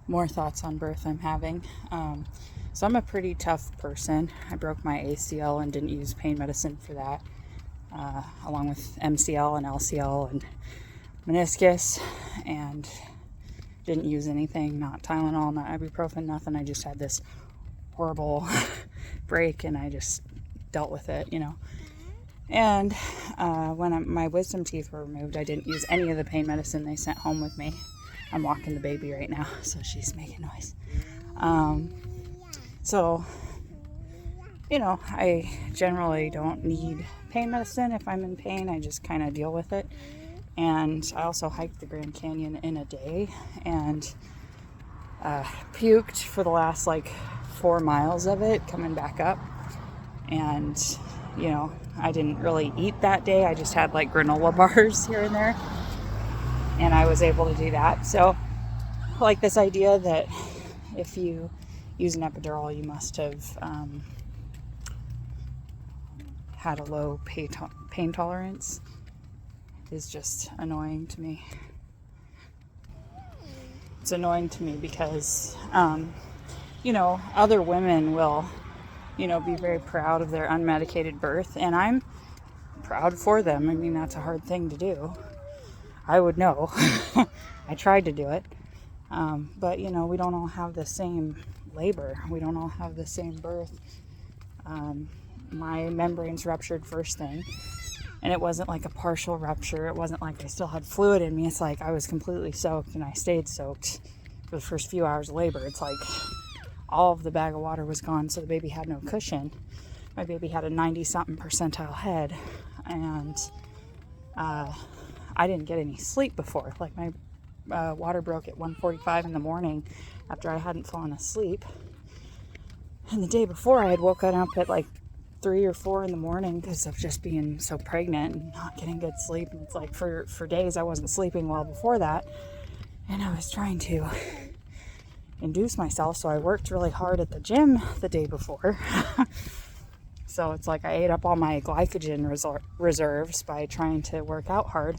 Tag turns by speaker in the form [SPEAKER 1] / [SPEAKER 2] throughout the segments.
[SPEAKER 1] more thoughts on birth I'm having. So I'm a pretty tough person. I broke my ACL and didn't use pain medicine for that, along with MCL and LCL and meniscus, and didn't use anything, not Tylenol, not ibuprofen, nothing. I just had this horrible break and I just dealt with it, And when my wisdom teeth were removed, I didn't use any of the pain medicine they sent home with me. I'm walking the baby right now, so she's making noise. So, I generally don't need pain medicine. If I'm in pain, I just kind of deal with it. And I also hiked the Grand Canyon in a day and puked for the last 4 miles of it coming back up. And, I didn't really eat that day. I just had granola bars here and there. And I was able to do that. So, this idea that if you use an epidural, you must have had a low pain tolerance is just annoying to me. It's annoying to me because, other women will, be very proud of their unmedicated birth, and I'm proud for them. I mean, that's a hard thing to do. I would know. I tried to do it. But, we don't all have the same labor. We don't all have the same birth. My membranes ruptured first thing, and it wasn't like a partial rupture. It wasn't like I still had fluid in me. It's like I was completely soaked, and I stayed soaked for the first few hours of labor. It's like all of the bag of water was gone, so the baby had no cushion. My baby had a 90-something percentile head, and I didn't get any sleep before. My water broke at 1:45 in the morning after I hadn't fallen asleep. And the day before, I had woken up at 3 or 4 in the morning because of just being so pregnant and not getting good sleep. And it's for days I wasn't sleeping well before that. And I was trying to induce myself, so I worked really hard at the gym the day before. So it's I ate up all my glycogen reserves by trying to work out hard,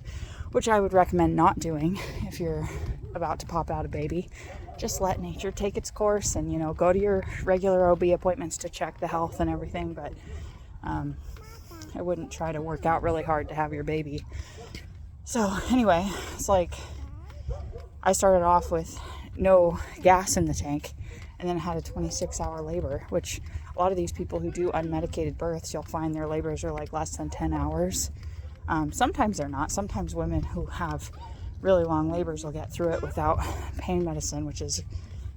[SPEAKER 1] which I would recommend not doing if you're about to pop out a baby. Just let nature take its course and, go to your regular OB appointments to check the health and everything. But I wouldn't try to work out really hard to have your baby. So anyway, it's I started off with no gas in the tank and then had a 26-hour labor, which a lot of these people who do unmedicated births, you'll find their labors are less than 10 hours. Sometimes they're not. Sometimes women who have really long labors will get through it without pain medicine, which is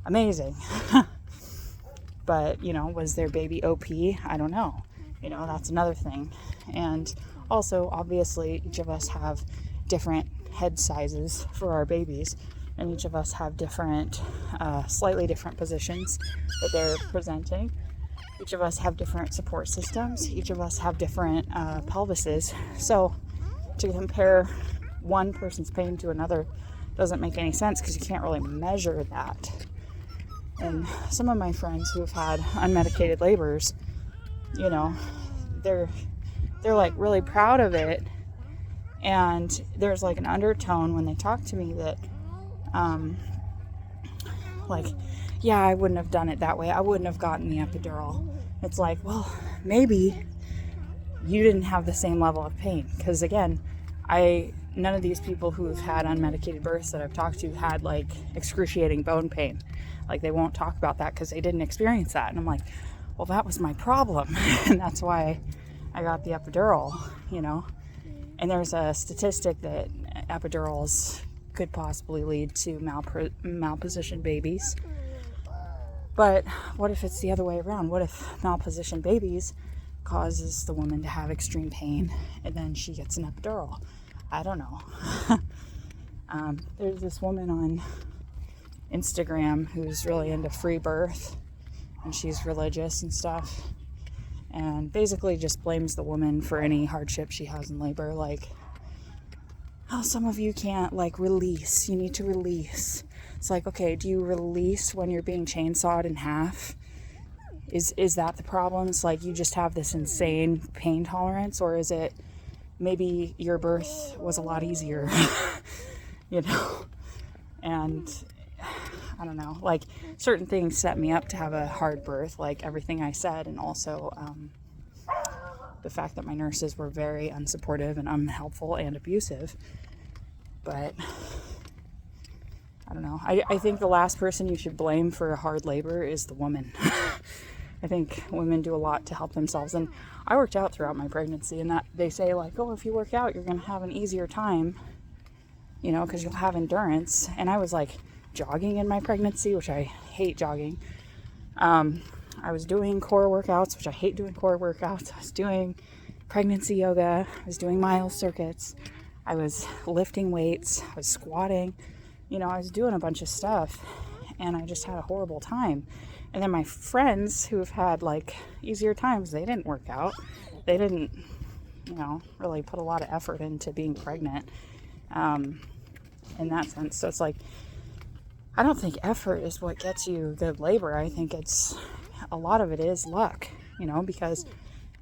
[SPEAKER 1] amazing. But, was their baby OP? I don't know. That's another thing. And also, obviously, each of us have different head sizes for our babies, and each of us have different, slightly different positions that they're presenting. Each of us have different support systems. Each of us have different pelvises. So to compare one person's pain to another doesn't make any sense because you can't really measure that. And some of my friends who have had unmedicated labors, they're really proud of it. And there's an undertone when they talk to me that, yeah, I wouldn't have done it that way. I wouldn't have gotten the epidural. It's well, maybe you didn't have the same level of pain. Because again, none of these people who have had unmedicated births that I've talked to had excruciating bone pain. They won't talk about that because they didn't experience that. And I'm well, that was my problem. And that's why I got the epidural, And there's a statistic that epidurals could possibly lead to malpositioned babies. But what if it's the other way around? What if malpositioned babies causes the woman to have extreme pain and then she gets an epidural? I don't know. There's this woman on Instagram who's really into free birth, and she's religious and stuff, and basically just blames the woman for any hardship she has in labor. Oh, some of you can't release. You need to release. It's okay, do you release when you're being chainsawed in half? Is that the problem? It's you just have this insane pain tolerance, or is it maybe your birth was a lot easier? And I don't know, like certain things set me up to have a hard birth, like everything I said, and also the fact that my nurses were very unsupportive and unhelpful and abusive. But I don't know. I think the last person you should blame for a hard labor is the woman. I think women do a lot to help themselves. And I worked out throughout my pregnancy, and that they say like, oh, if you work out, you're going to have an easier time, you know, because you'll have endurance. And I was like jogging in my pregnancy, which I hate jogging. I was doing core workouts, which I hate doing core workouts. I was doing pregnancy yoga. I was doing mile circuits. I was lifting weights. I was squatting. You know, I was doing a bunch of stuff, and I just had a horrible time. And then my friends who have had like easier times, they didn't work out. They didn't, you know, really put a lot of effort into being pregnant in that sense. So it's like, I don't think effort is what gets you good labor. I think a lot of it is luck, you know, because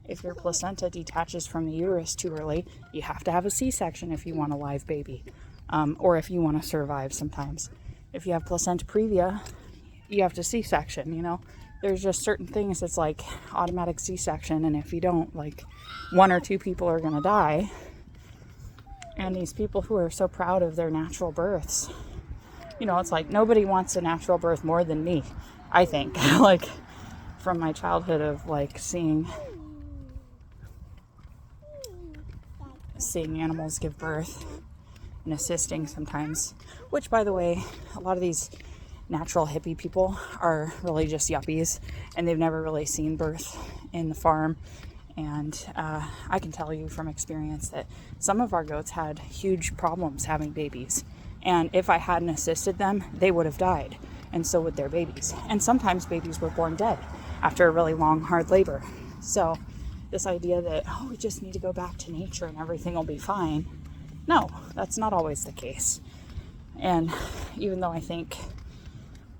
[SPEAKER 1] if your placenta detaches from the uterus too early, you have to have a C-section if you want a live baby. Or if you want to survive sometimes. If you have placenta previa, you have to C-section, you know. There's just certain things that's like automatic C-section, and if you don't, like 1 or 2 people are going to die. And these people who are so proud of their natural births, you know, it's like nobody wants a natural birth more than me, I think. Like from my childhood of like seeing animals give birth and assisting sometimes, which by the way, a lot of these natural hippie people are really just yuppies, and they've never really seen birth in the farm. And I can tell you from experience that some of our goats had huge problems having babies, and if I hadn't assisted them, they would have died, and so would their babies. And sometimes babies were born dead after a really long hard labor. So this idea that, oh, we just need to go back to nature and everything will be fine, no, that's not always the case. And even though I think,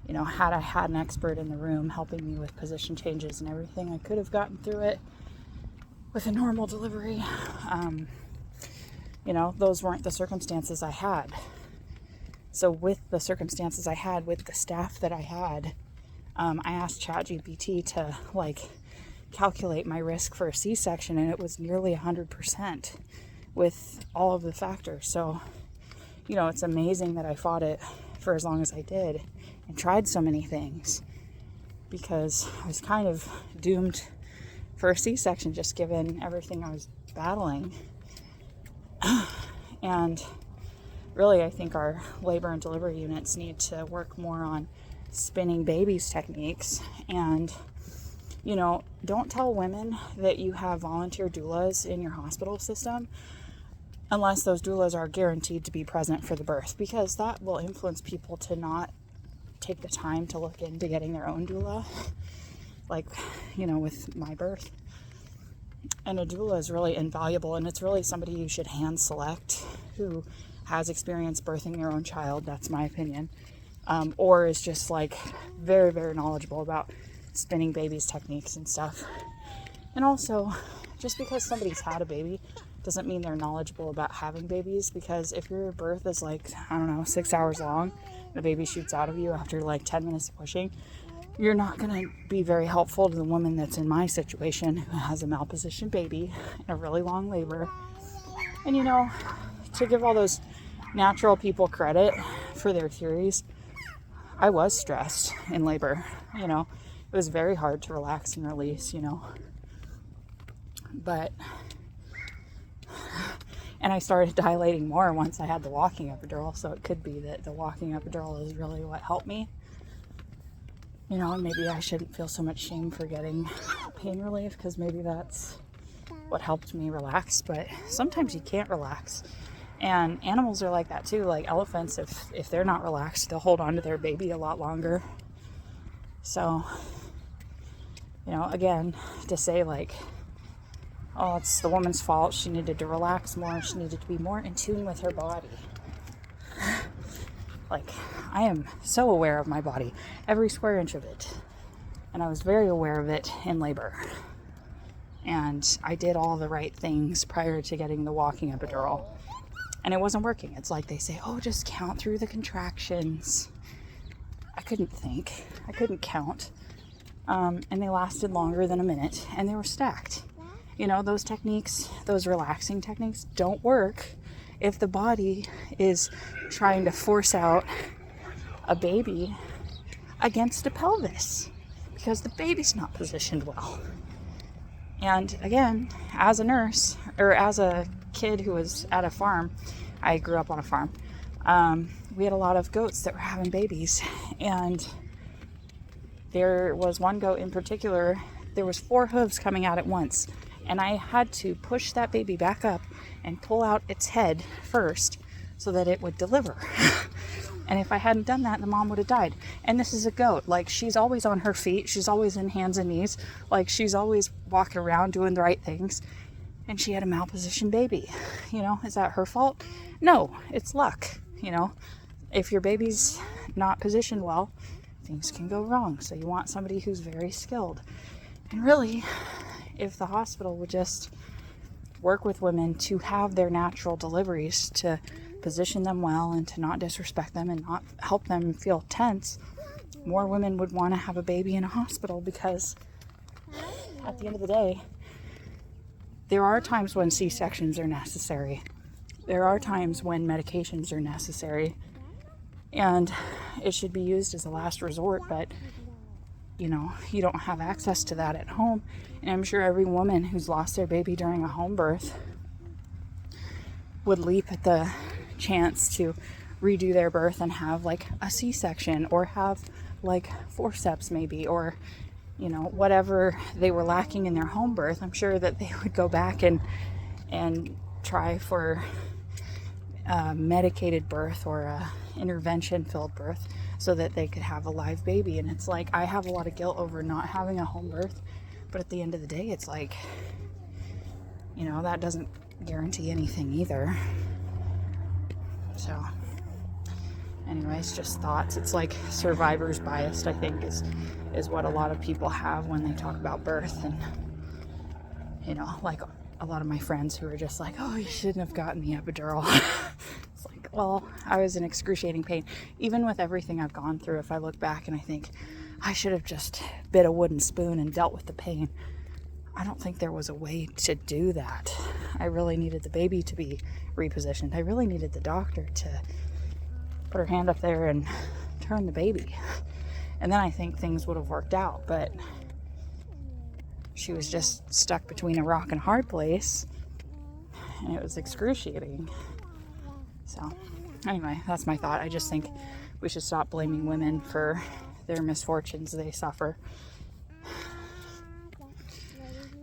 [SPEAKER 1] you know, had I had an expert in the room helping me with position changes and everything, I could have gotten through it with a normal delivery. You know, those weren't the circumstances I had. So with the circumstances I had, with the staff that I had, I asked ChatGPT to like calculate my risk for a C-section, and it was nearly 100% with all of the factors. So, you know, it's amazing that I fought it for as long as I did and tried so many things, because I was kind of doomed for a C-section just given everything I was battling. And really, I think our labor and delivery units need to work more on spinning babies techniques. And, you know, don't tell women that you have volunteer doulas in your hospital system unless those doulas are guaranteed to be present for the birth, because that will influence people to not take the time to look into getting their own doula, like, you know, with my birth. And a doula is really invaluable, and it's really somebody you should hand select who has experience birthing their own child, that's my opinion, or is just like very, very knowledgeable about spinning babies techniques and stuff. And also, just because somebody's had a baby doesn't mean they're knowledgeable about having babies, because if your birth is like, I don't know, 6 hours long, the baby shoots out of you after like 10 minutes of pushing, you're not going to be very helpful to the woman that's in my situation who has a malpositioned baby and a really long labor. And, you know, to give all those natural people credit for their theories, I was stressed in labor, you know. It was very hard to relax and release, you know. And I started dilating more once I had the walking epidural, so it could be that the walking epidural is really what helped me. You know, maybe I shouldn't feel so much shame for getting pain relief, because maybe that's what helped me relax. But sometimes you can't relax. And animals are like that too. Like elephants, if they're not relaxed, they'll hold on to their baby a lot longer. So, you know, again, to say like, oh, it's the woman's fault, she needed to relax more, she needed to be more in tune with her body. Like, I am so aware of my body, every square inch of it. And I was very aware of it in labor. And I did all the right things prior to getting the walking epidural. And it wasn't working. It's like they say, oh, just count through the contractions. I couldn't think. I couldn't count. And they lasted longer than a minute, and they were stacked. You know, those techniques, those relaxing techniques don't work if the body is trying to force out a baby against a pelvis, because the baby's not positioned well. And again, as a nurse, or as a kid who was at a farm, I grew up on a farm, we had a lot of goats that were having babies, and there was one goat in particular, there was 4 hooves coming out at once, and I had to push that baby back up and pull out its head first so that it would deliver. And if I hadn't done that, the mom would have died. And this is a goat. Like, she's always on her feet. She's always in hands and knees. Like, she's always walking around doing the right things. And she had a malpositioned baby. You know, is that her fault? No, it's luck. You know, if your baby's not positioned well, things can go wrong. So you want somebody who's very skilled. And really, if the hospital would just work with women to have their natural deliveries, to position them well and to not disrespect them and not help them feel tense, more women would want to have a baby in a hospital, because at the end of the day, there are times when C-sections are necessary. There are times when medications are necessary, and it should be used as a last resort, but you know, you don't have access to that at home. And I'm sure every woman who's lost their baby during a home birth would leap at the chance to redo their birth and have like a C-section, or have like forceps maybe, or you know, whatever they were lacking in their home birth. I'm sure that they would go back and try for a medicated birth or a intervention filled birth so that they could have a live baby. And it's like, I have a lot of guilt over not having a home birth, but at the end of the day, it's like, you know, that doesn't guarantee anything either. So anyways, just thoughts. It's like survivor's bias, I think, is what a lot of people have when they talk about birth. And you know, like a lot of my friends who are just like, oh, you shouldn't have gotten the epidural. It's like, well, I was in excruciating pain. Even with everything I've gone through, if I look back and I think I should have just bit a wooden spoon and dealt with the pain, I don't think there was a way to do that. I really needed the baby to be repositioned. I really needed the doctor to put her hand up there and turn the baby. And then I think things would have worked out, but she was just stuck between a rock and a hard place, and it was excruciating. So anyway, that's my thought. I just think we should stop blaming women for their misfortunes they suffer,